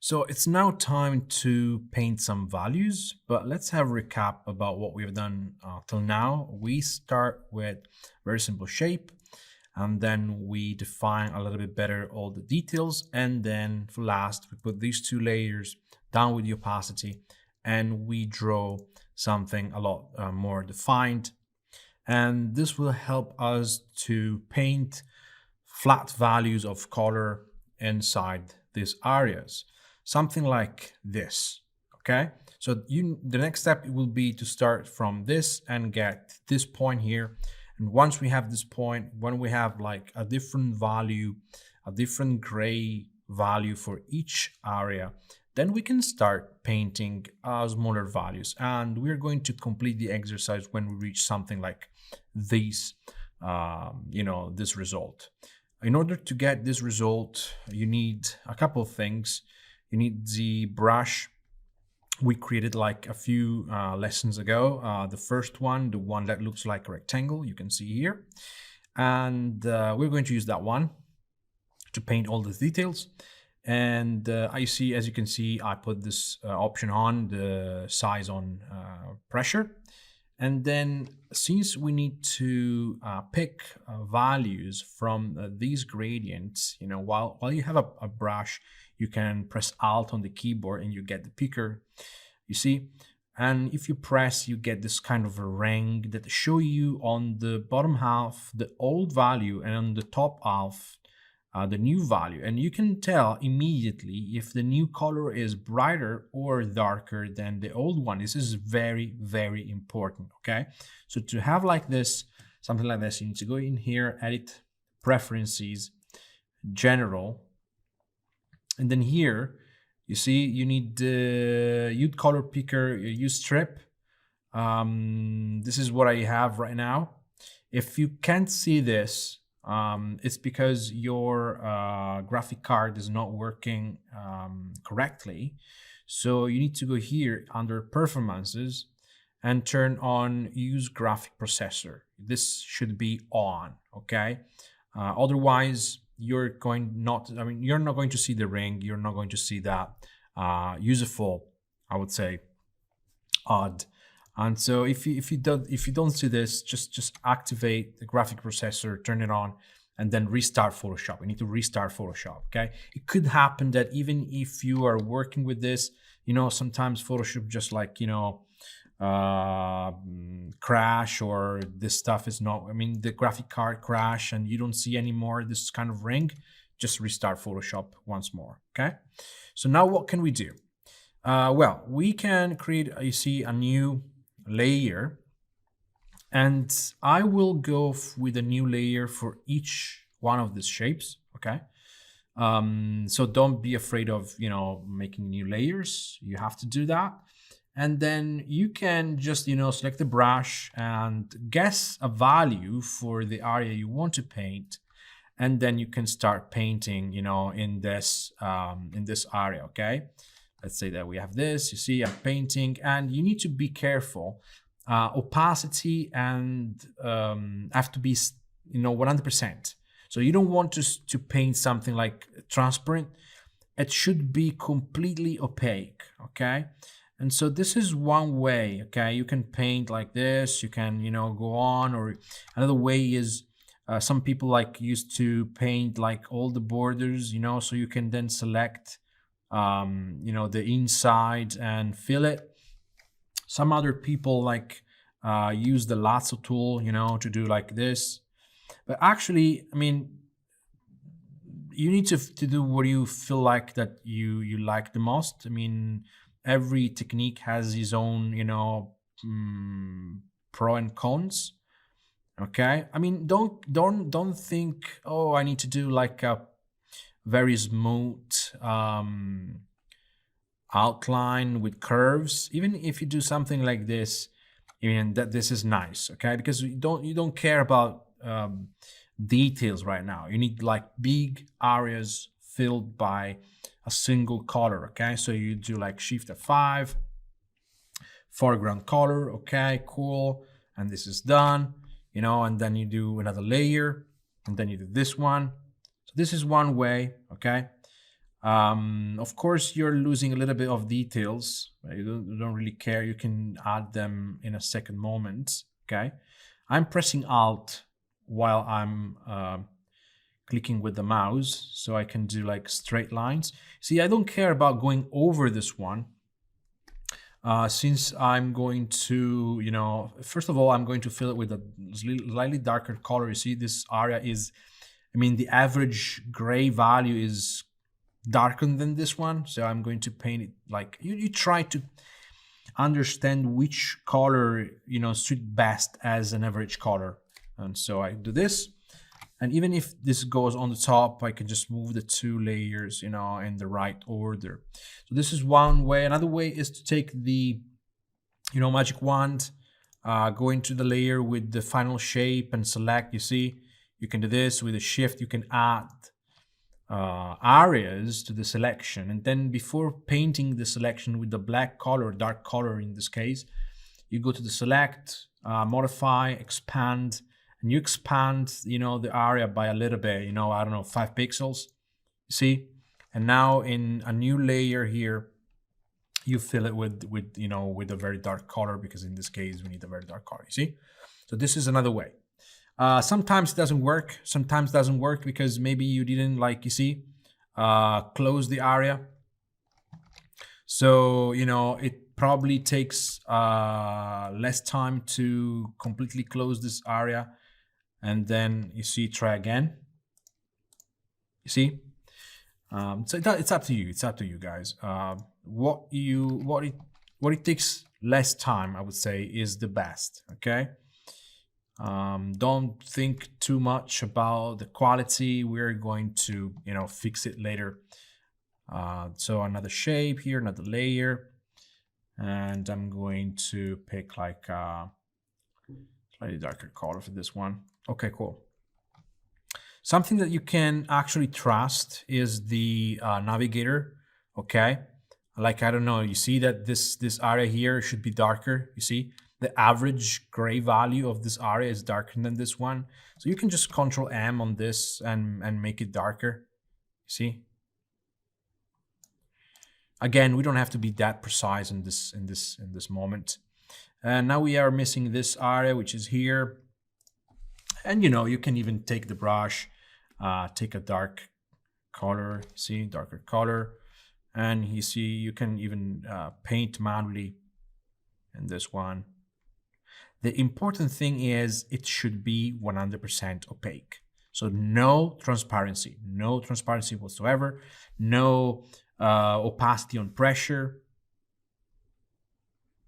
So it's now time to paint some values, but let's have a recap about what we've done till now. We start with very simple shape, and then we define a little bit better all the details. And then for last, we put these two layers down with the opacity, and we draw something a lot more defined. And this will help us to paint flat values of color inside these areas, something like this. Okay, so the next step will be to start from this and get this point here. And once we have this point, when we have like a different value, a different gray value for each area, then we can start painting smaller values. And we're going to complete the exercise when we reach something like this, this result. In order to get this result, you need a couple of things. You need the brush we created like a few lessons ago. The first one, the one that looks like a rectangle, you can see here. And we're going to use that one to paint all the details. And as you can see, I put this option on, the size on pressure. And then since we need to pick values from these gradients, while you have a brush, you can press Alt on the keyboard and you get the picker, you see. And if you press, you get this kind of a ring that show you on the bottom half the old value and on the top half the new value. And you can tell immediately if the new color is brighter or darker than the old one. This is very, very important, okay? So to have like this, something like this, you need to go in here, edit, preferences, general, and then here, you see, you need the use color picker, use strip. This is what I have right now. If you can't see this, it's because your graphic card is not working correctly. So you need to go here under performances and turn on use graphic processor. This should be on, okay? Otherwise, you're not going to see the ring. You're not going to see that useful, I would say, odd. And so if you don't see this, just activate the graphic processor, turn it on, and then restart Photoshop. You need to restart Photoshop. Okay, it could happen that even if you are working with this, sometimes Photoshop just like crash, or this stuff is not. The graphic card crash, and you don't see anymore this kind of ring. Just restart Photoshop once more. Okay, so now what can we do? Well, we can create, you see, a new layer, and I will go with a new layer for each one of these shapes. Okay, so don't be afraid of making new layers. You have to do that, and then you can just select the brush and guess a value for the area you want to paint, and then you can start painting in this area. Okay, let's say that we have this. You see, I'm painting, and you need to be careful. Opacity and have to be 100%. So you don't want to paint something like transparent. It should be completely opaque. Okay, and so this is one way. Okay, you can paint like this. You can go on, or another way is some people used to paint like all the borders. So you can then select the inside and fill it. Some other people use the lasso tool, to do like this. But actually, you need to do what you feel like that you like the most. Every technique has its own, pro and cons. Okay, don't think, oh, I need to do like a very smooth outline with curves. Even if you do something like this, that this is nice. Okay, because you don't care about details right now. You need like big areas filled by a single color. Okay, so you do like Shift F5, foreground color. Okay, cool, and this is done. And then you do another layer, and then you do this one. So this is one way. Okay, Of course, you're losing a little bit of details. Right? You don't really care. You can add them in a second moment. Okay. I'm pressing Alt while I'm clicking with the mouse, so I can do like straight lines. See, I don't care about going over this one. Since I'm going to, first of all, I'm going to fill it with a slightly darker color. You see, this area is, the average gray value is darker than this one. So I'm going to paint it like, you try to understand which color, suit best as an average color. And so I do this. And even if this goes on the top, I can just move the two layers, in the right order. So this is one way. Another way is to take the, magic wand, go into the layer with the final shape and select. You see, you can do this with a shift. You can add areas to the selection. And then before painting the selection with the black color, dark color in this case, you go to the select, modify, expand, and you expand, the area by a little bit, I don't know, 5 pixels, you see? And now in a new layer here, you fill it with a very dark color, because in this case, we need a very dark color, you see? So this is another way. Sometimes it doesn't work. Sometimes it doesn't work because maybe you didn't, close the area. So, it probably takes less time to completely close this area. And then you see, try again. You see? So it's up to you. It's up to you guys. What it takes less time, I would say, is the best. Okay. Don't think too much about the quality. We're going to, fix it later. So another shape here, another layer, and I'm going to pick like a slightly darker color for this one. Okay, cool. Something that you can actually trust is the navigator. Okay, like, I don't know, you see that this area here should be darker. You see the average gray value of this area is darker than this one, so you can just Control M on this and make it darker. See, again, we don't have to be that precise in this moment. And now we are missing this area, which is here. And you can even take the brush, take a dark color, see, darker color, and you see you can even paint manually in this one. The important thing is it should be 100% opaque. So no transparency whatsoever, no opacity on pressure.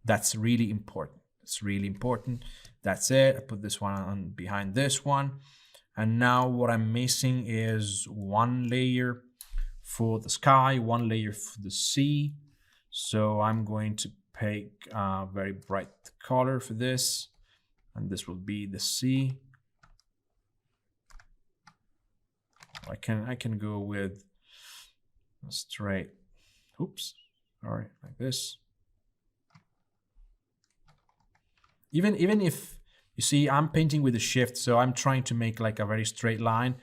That's really important. It's really important. That's it. I put this one on behind this one. And now what I'm missing is one layer for the sky, one layer for the sea. So I'm going to pick a very bright color for this, and this will be the sea. I can go with a straight, sorry, like this. Even if you see I'm painting with a shift, so I'm trying to make like a very straight line,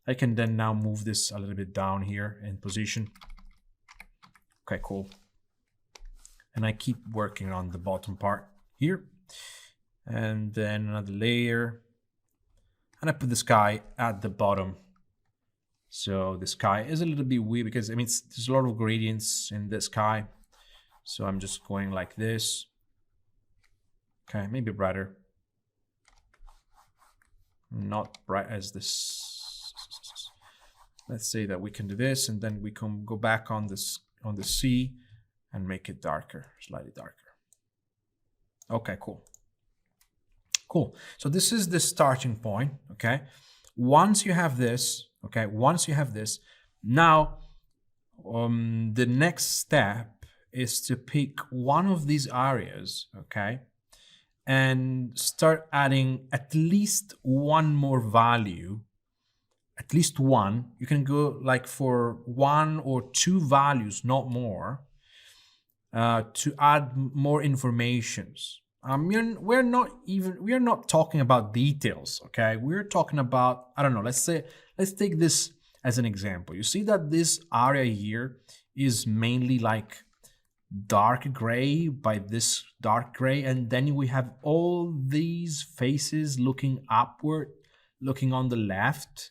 I can then now move this a little bit down here in position. Okay, cool. And I keep working on the bottom part here. And then another layer. And I put the sky at the bottom. So the sky is a little bit weird because there's a lot of gradients in the sky. So I'm just going like this. Okay, maybe brighter. Not bright as this. Let's say that we can do this, and then we can go back on this on the sea and make it darker, slightly darker. Okay, cool. Cool. So this is the starting point. Okay. Once you have this, now the next step is to pick one of these areas, okay, and start adding at least one more value, at least one. You can go like for 1 or 2 values, not more, to add more informations. We're not talking about details, okay? We're talking about, I don't know, let's take this as an example. You see that this area here is mainly like dark gray by this dark gray, and then we have all these faces looking upward, looking on the left,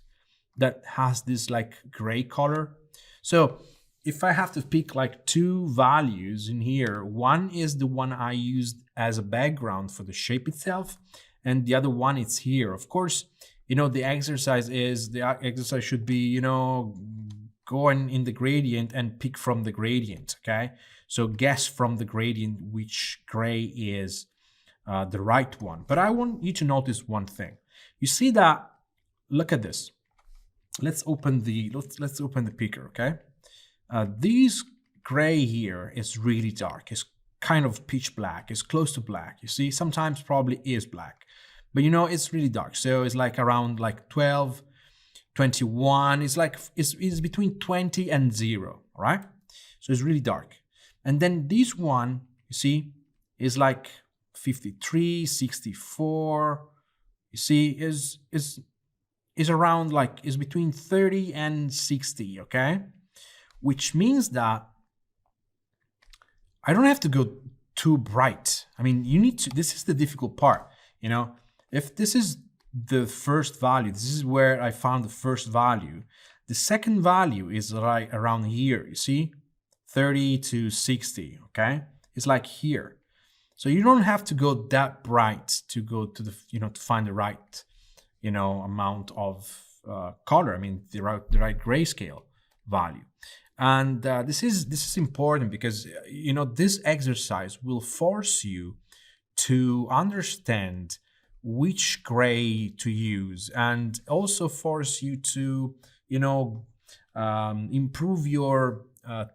that has this like gray color. So if I have to pick like two values in here, one is the one I used as a background for the shape itself, and the other one is here. Of course, the exercise should be, going in the gradient and pick from the gradient, okay? So guess from the gradient which gray is the right one. But I want you to notice one thing. You see that, look at this. Let's open the picker, okay? This gray here is really dark. It's kind of pitch black. It's close to black. You see, sometimes probably is black, but it's really dark. So it's like around like 12, 21. It's like it's between 20 and 0, right? So it's really dark. And then this one, you see, is like 53, 64. You see, is around like, is between 30 and 60, okay? Which means that I don't have to go too bright. I mean, this is the difficult part, If this is the first value, this is where I found the first value. The second value is right around here, you see? 30 to 60, okay? It's like here. So you don't have to go that bright to go to the, to find the right, amount of color. I mean, the right grayscale value. And this is important because, this exercise will force you to understand which gray to use, and also force you to, improve your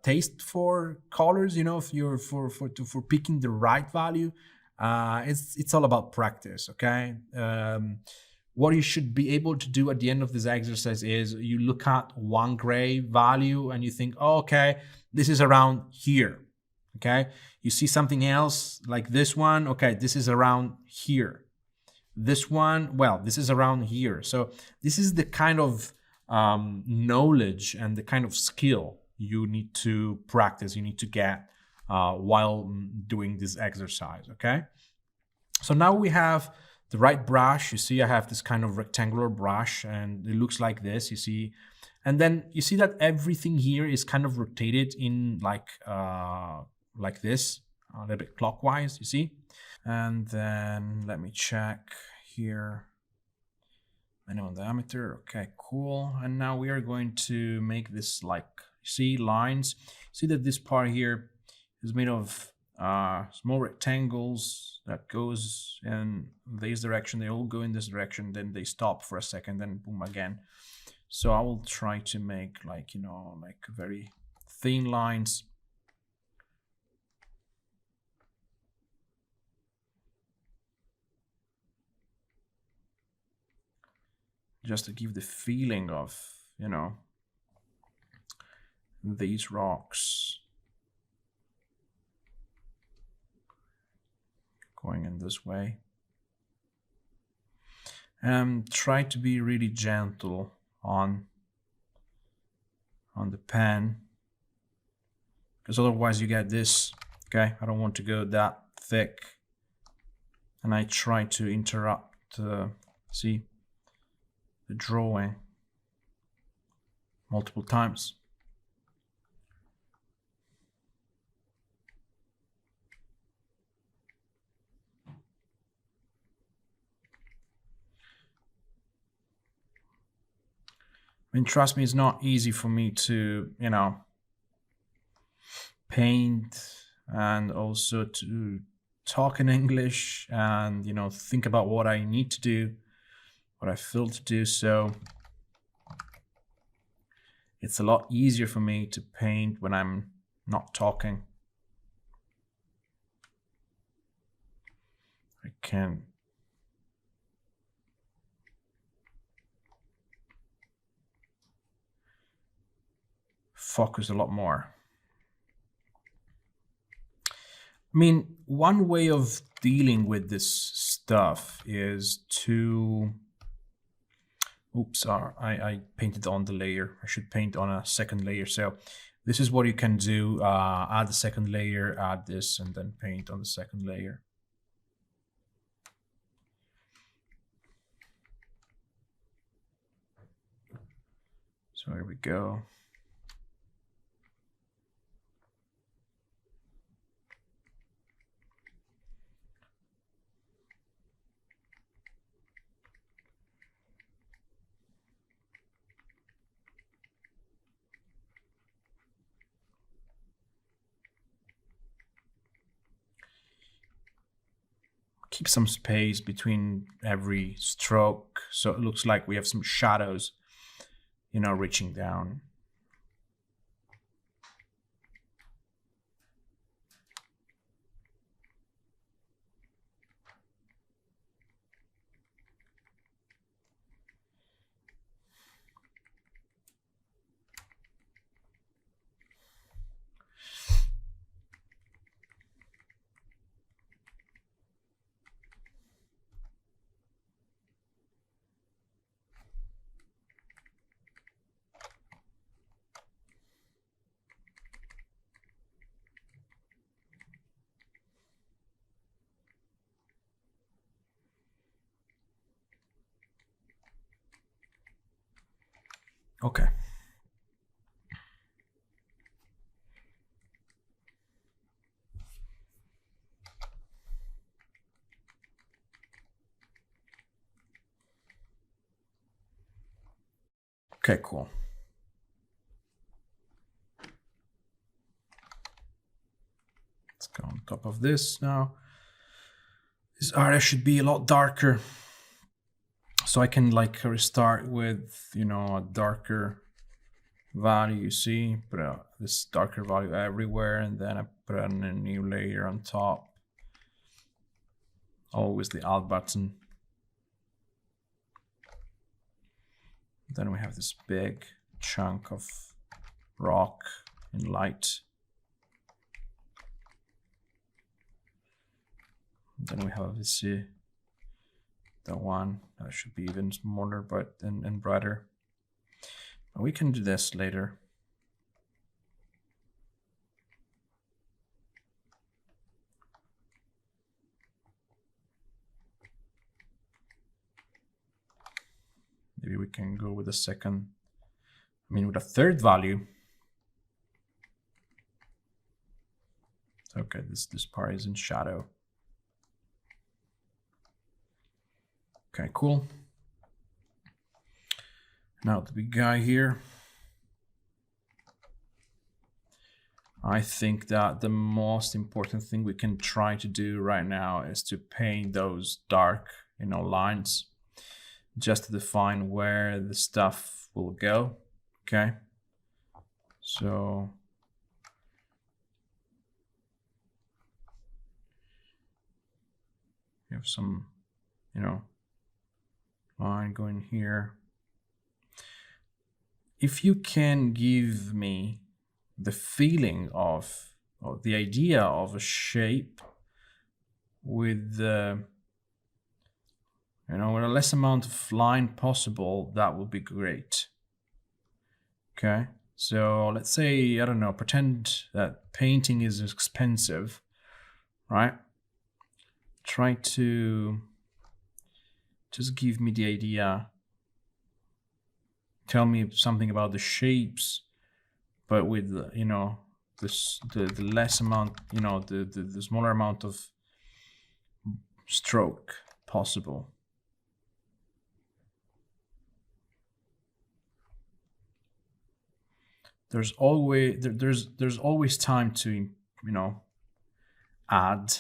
taste for colors, if you're for picking the right value. It's all about practice, okay? What you should be able to do at the end of this exercise is you look at one gray value and you think, oh, okay, this is around here, okay? You see something else like this one, okay, this is around here. This one, well, this is around here. So this is the kind of knowledge and the kind of skill you need to practice, you need to get while doing this exercise, okay? So now we have the right brush. You see I have this kind of rectangular brush and it looks like this, you see. And then you see that everything here is kind of rotated in like this, a little bit clockwise, you see. And then let me check here. Minimum diameter, okay, cool. And now we are going to make this like, see, lines. See that this part here is made of small rectangles that goes in this direction. They all go in this direction, then they stop for a second, then boom again. So I will try to make like, like very thin lines. Just to give the feeling of, these rocks going in this way. And try to be really gentle on the pen, because otherwise you get this, okay? I don't want to go that thick. And I try to interrupt, see, the drawing multiple times. I mean, trust me, it's not easy for me to, paint and also to talk in English and, think about what I need to do, what I feel to do. So it's a lot easier for me to paint when I'm not talking. I can focus a lot more. I mean, one way of dealing with this stuff is to, oops, I painted on the layer. I should paint on a second layer. So this is what you can do. Add the second layer, add this, and then paint on the second layer. So here we go. Keep some space between every stroke, so it looks like we have some shadows, you know, reaching down. Okay. Okay, cool. Let's go on top of this now. This area should be a lot darker. So I can like restart with, you know, a darker value, you see, put this darker value everywhere, and then I put on a new layer on top. Always the Alt button. Then we have this big chunk of rock in light. Then we have this the one that should be even smaller, but and brighter. But we can do this later. Maybe we can go with a second, with a third value. Okay, this part is in shadow. Okay, cool. Now the big guy here. I think that the most important thing we can try to do right now is to paint those dark, lines, just to define where the stuff will go. Okay, so you have some, line going here. If you can give me the feeling of, or the idea of a shape with the, with a less amount of line possible, that would be great. Okay, so let's say, I don't know, pretend that painting is expensive, right? Try to just give me the idea. Tell me something about the shapes, but with, the less amount, the smaller amount of stroke possible. There's always time to, add.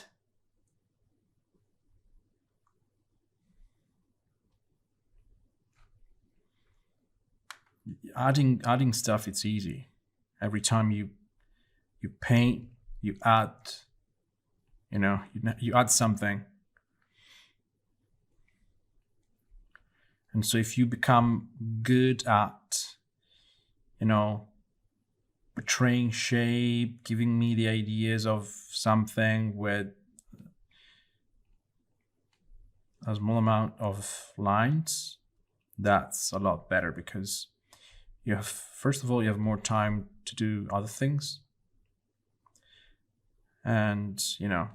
Adding stuff, it's easy. Every time you paint, you add, you add something. And so if you become good at, portraying shape, giving me the ideas of something with a small amount of lines, that's a lot better because you have, first of all, you have more time to do other things. And, you know,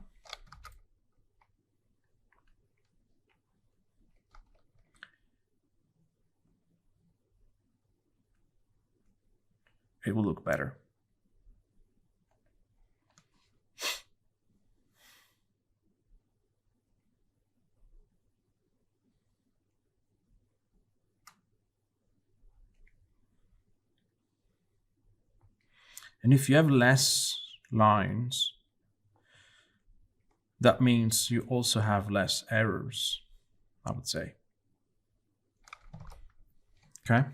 it will look better. And if you have less lines, that means you also have less errors, I would say. Okay.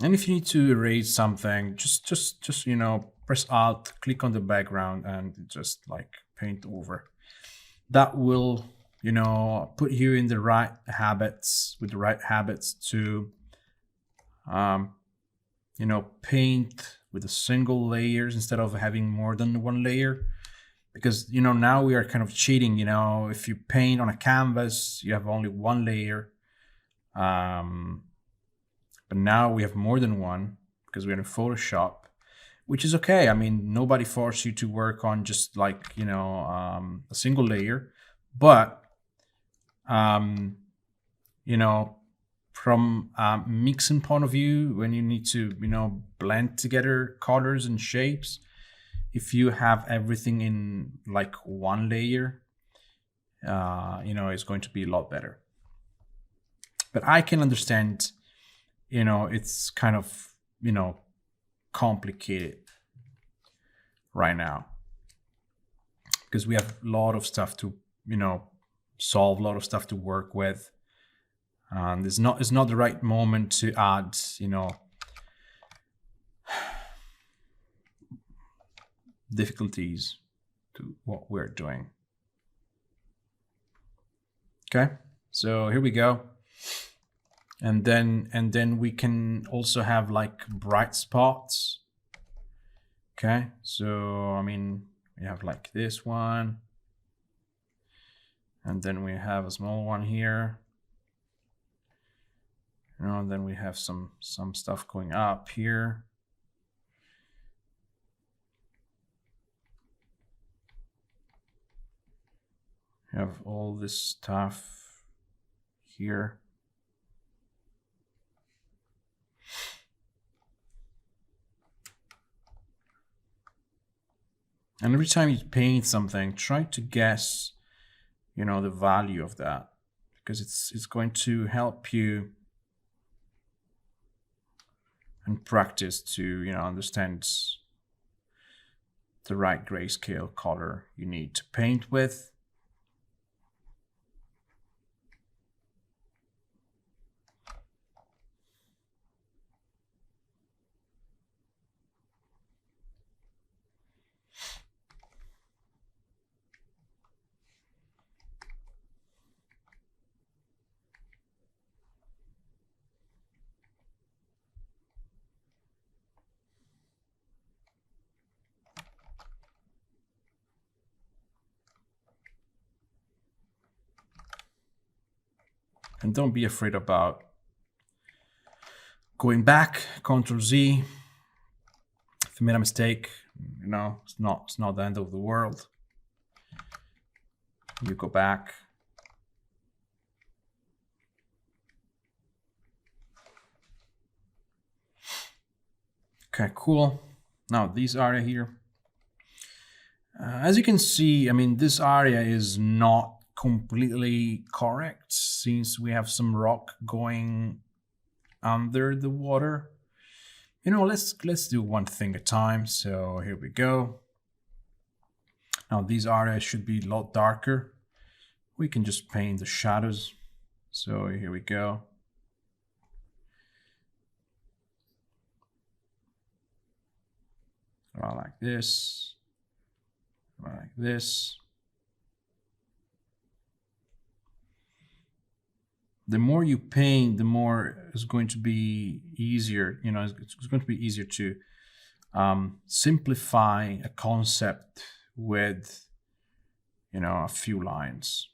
And if you need to erase something, just you know, press Alt, click on the background, and just like paint over. That will, you know, put you in the right habits, with the right habits to, you know, paint with a single layers instead of having more than one layer. Because, you know, now we are kind of cheating. You know, if you paint on a canvas, you have only one layer. But now we have more than one because we're in Photoshop, which is okay. I mean, nobody forced you to work on just like, you know, a single layer. But, you know, from a mixing point of view, when you need to, you know, blend together colors and shapes, if you have everything in like one layer, you know, it's going to be a lot better. But I can understand, you know, it's kind of, you know, complicated right now because we have a lot of stuff to, you know, solve, a lot of stuff to work with. And it's not the right moment to add, you know, difficulties to what we're doing. Okay, so here we go. And then we can also have like bright spots. Okay, so I mean, we have like this one, and then we have a small one here. You know, and then we have some stuff going up here. We have all this stuff here. And every time you paint something, try to guess, you know, the value of that, because it's going to help you and practice to, you know, understand the right grayscale color you need to paint with. And don't be afraid about going back, Control Z. If you made a mistake, you know, it's not the end of the world. You go back. Okay, cool. Now this area here. As you can see, I mean, this area is not completely correct since we have some rock going under the water. You know, let's do one thing at a time. So here we go. Now these areas should be a lot darker. We can just paint the shadows. So here we go. Around like this. Around like this. the more you paint, the more it's going to be easier. You know, it's going to be easier to simplify a concept with, you know, a few lines.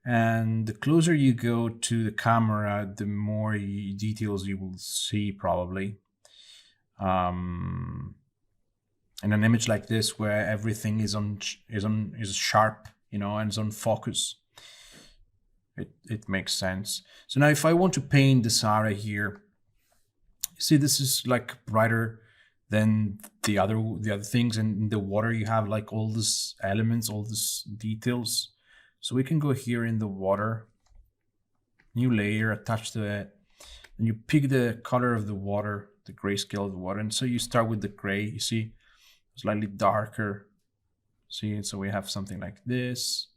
And the closer you go to the camera, the more details you will see, probably. In an image like this, where everything is sharp, you know, and is on focus, it makes sense. So now, if I want to paint this area here, you see this is like brighter than the other things, and in the water you have like all these elements, all these details. So we can go here in the water, new layer, attach to it, and you pick the color of the water, the grayscale of the water. And so you start with the gray, you see, slightly darker. See, so we have something like this.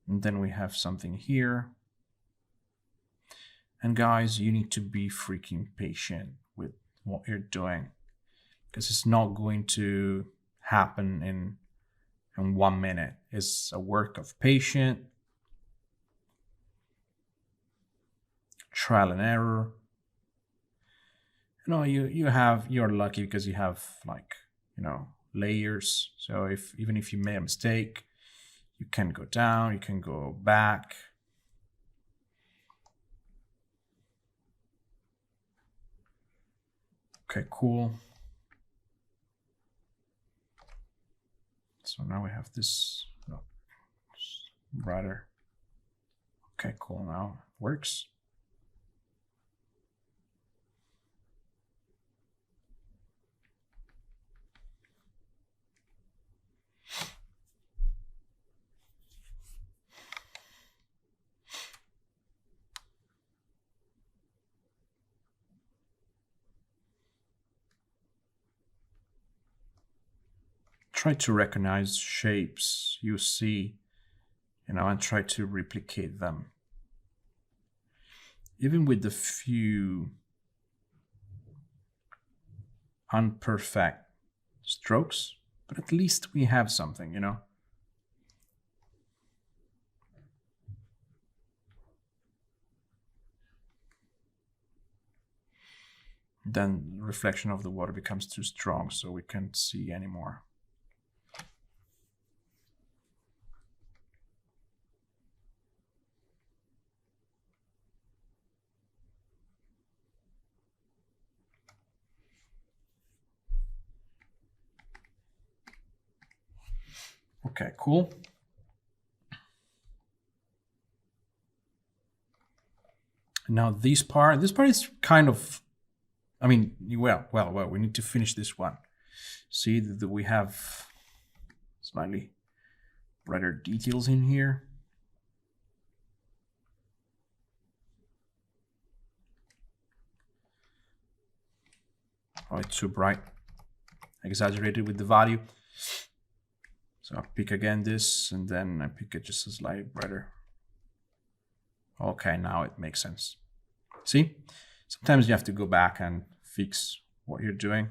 And then we have something here. And guys, you need to be freaking patient with what you're doing, because it's not going to happen in 1 minute. It's a work of patience, trial and error. You know, you're lucky because you have, like, you know, layers. So even if you made a mistake, you can go down, you can go back. Okay, cool. So now we have this brighter. Okay, cool. Now it works. Try to recognize shapes you see, you know, and try to replicate them. Even with the few unperfect strokes, but at least we have something, you know. Then the reflection of the water becomes too strong, so we can't see anymore. Okay, cool. Now this part is kind of, I mean, well, we need to finish this one. See that we have slightly brighter details in here. Oh, it's too bright. Exaggerated with the value. So I pick again this, and then I pick it just a slightly brighter. Okay, now it makes sense. See? Sometimes you have to go back and fix what you're doing.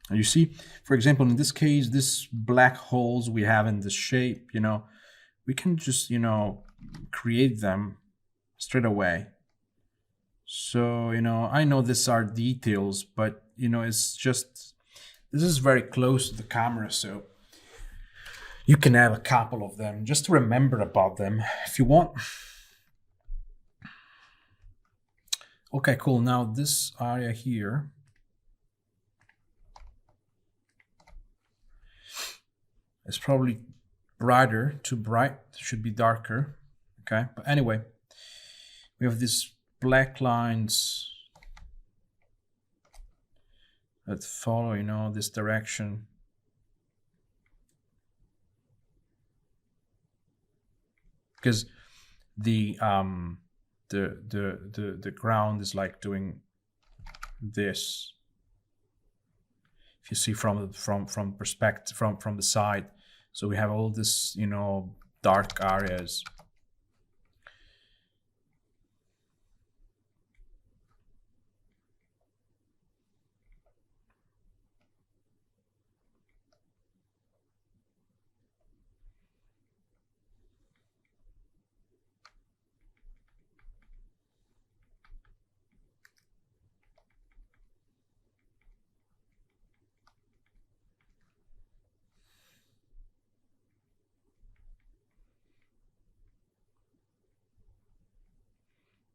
And you see, for example, in this case, this black holes we have in the shape, you know, we can just, you know, create them straight away. So, you know, I know these are details, but, you know, it's just, this is very close to the camera, so you can have a couple of them just to remember about them if you want. Okay, cool. Now this area here, it's probably brighter, too bright, should be darker. Okay, but anyway, we have these black lines that follow, you know, this direction. Because the ground is like doing this. If you see from perspective, from the side, so we have all this, you know, dark areas.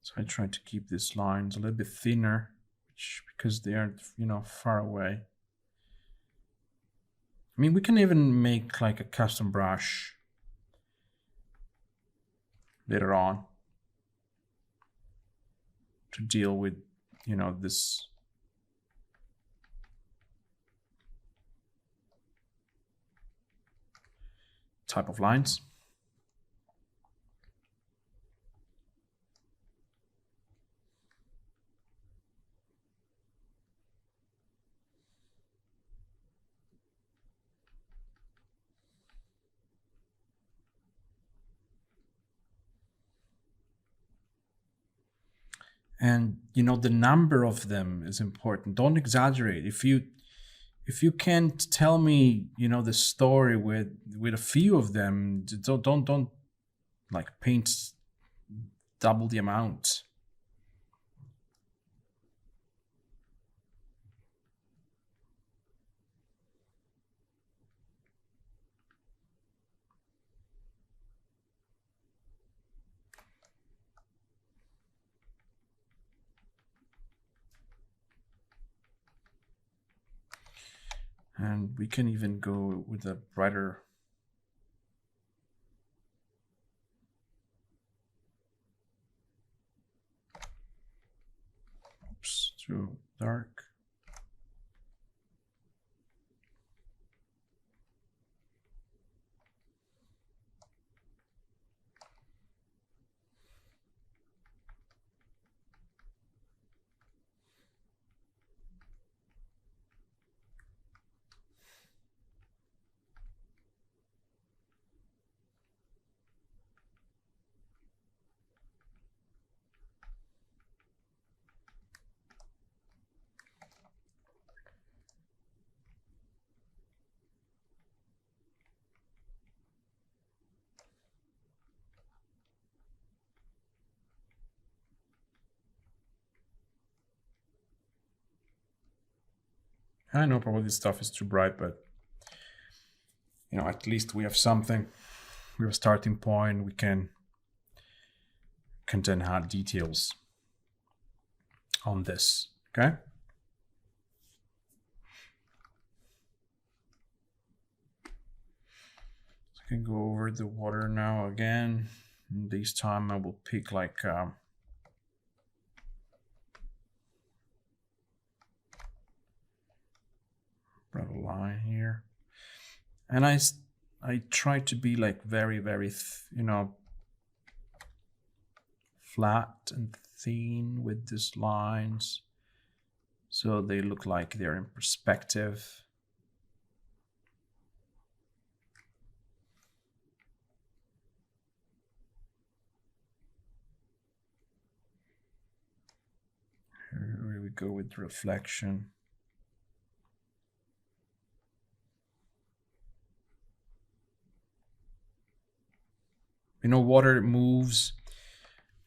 So I try to keep these lines a little bit thinner, because they are, far away. I mean, we can even make like a custom brush later on to deal with, this type of lines. And the number of them is important. Don't exaggerate. If you can't tell me the story with a few of them, don't like paint double the amount. And we can even go with a brighter. Oops, too dark. I know probably this stuff is too bright, but at least we have something. We have a starting point. We can then add details on this. Okay. So I can go over the water now again. And this time I will pick like brought a line here, and I try to be like very, very flat and thin with these lines, so they look like they're in perspective. Here we go with reflection. Water moves,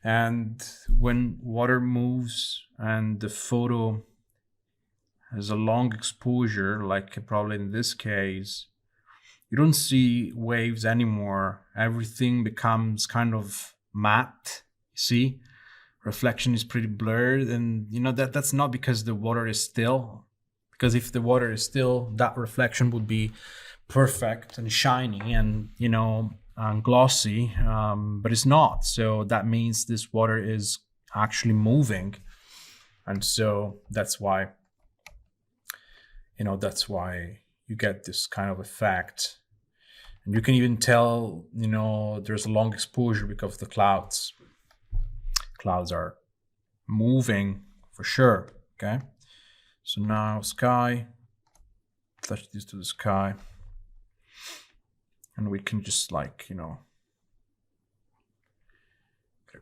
and when water moves and the photo has a long exposure, like probably in this case, you don't see waves anymore. Everything becomes kind of matte. You see, reflection is pretty blurred, and that's not because the water is still. Because if the water is still, that reflection would be perfect and shiny and and glossy, but it's not. So that means this water is actually moving, and so that's why you get this kind of effect. And you can even tell there's a long exposure because the clouds are moving for sure. Okay, so now sky, attach this to the sky. And we can just get a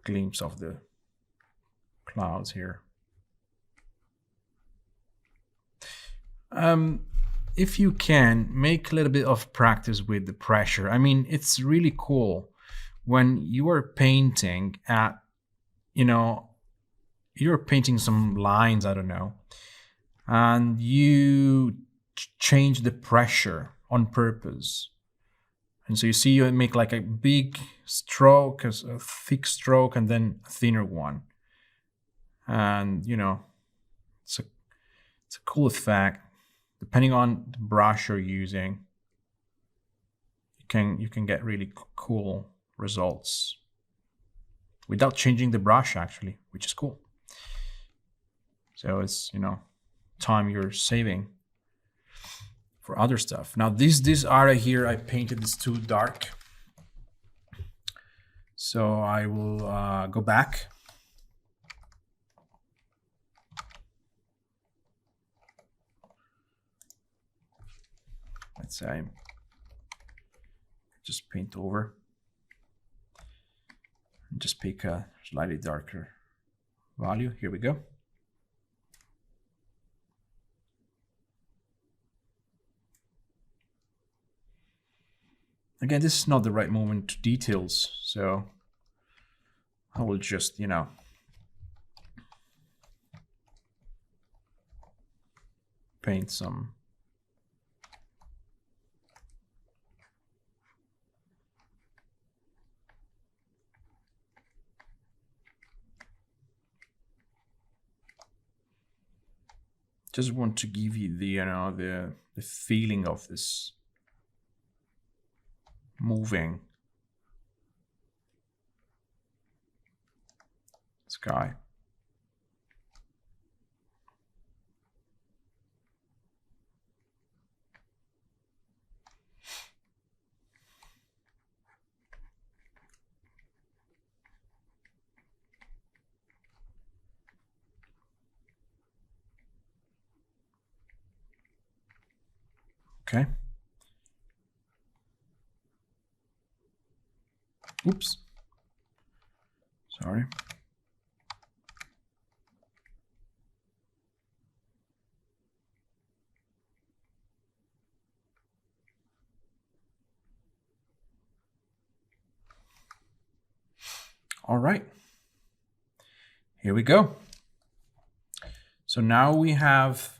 glimpse of the clouds here. If you can, make a little bit of practice with the pressure. I mean, it's really cool when you are painting at, you're painting some lines, I don't know, and you change the pressure on purpose. And so you see, you make like a big stroke, a thick stroke, and then a thinner one. And it's a cool effect. Depending on the brush you're using, you can get really cool results without changing the brush, actually, which is cool. So it's time you're saving for other stuff. Now this area here, I painted this too dark, so I will go back. Let's say just paint over and just pick a slightly darker value. Here we go. Again, this is not the right moment to details, so I will just, paint some just want to give you the the feeling of this moving sky. Okay. Oops. Sorry. All right. Here we go. So now we have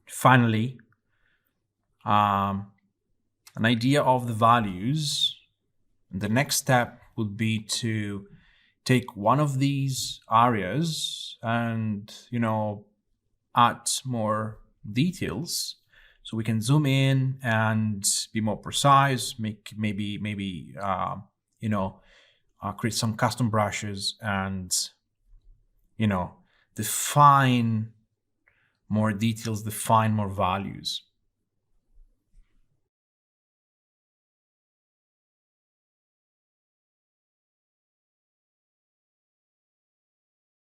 finally an idea of the values. The next step would be to take one of these areas and add more details, so we can zoom in and be more precise, make maybe create some custom brushes and define more details, define more values.